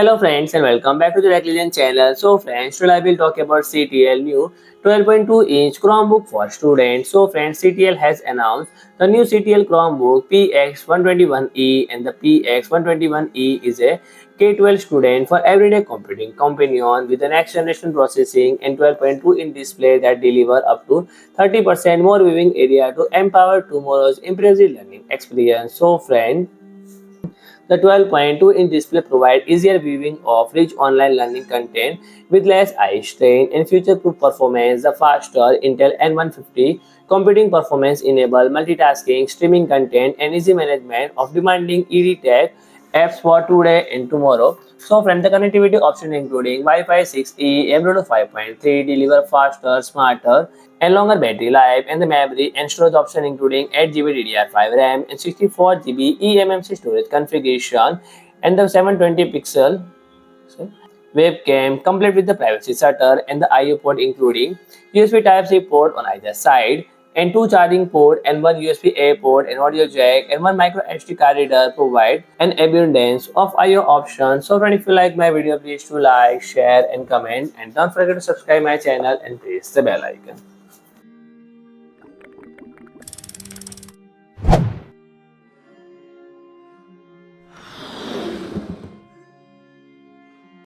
Hello friends and welcome back to the Legend channel. So friends, today I will talk about CTL new 12.2-inch Chromebook for students. So friends, CTL has announced the new CTL Chromebook PX121E, and the PX121E is a K-12 student for everyday computing companion with the next generation processing and 12.2-inch display that deliver up to 30% more viewing area to empower tomorrow's impressive learning experience. So friends, the 12.2-inch display provides easier viewing of rich online learning content with less eye strain and future-proof performance. The faster Intel N150 computing performance enable multitasking, streaming content, and easy management of demanding ED apps for today and tomorrow. So friends, the connectivity option including Wi-Fi 6E, Bluetooth 5.3 deliver faster, smarter, and longer battery life, and the memory and storage option including 8GB DDR5 RAM and 64GB eMMC storage configuration, and the 720 pixel webcam complete with the privacy shutter, and the I/O port including USB Type-C port on either side, and two charging port and one USB-A port and audio jack and one micro SD card reader provide an abundance of I/O options. So friends, if you like my video, please do like, share and comment, and don't forget to subscribe my channel and press the bell icon.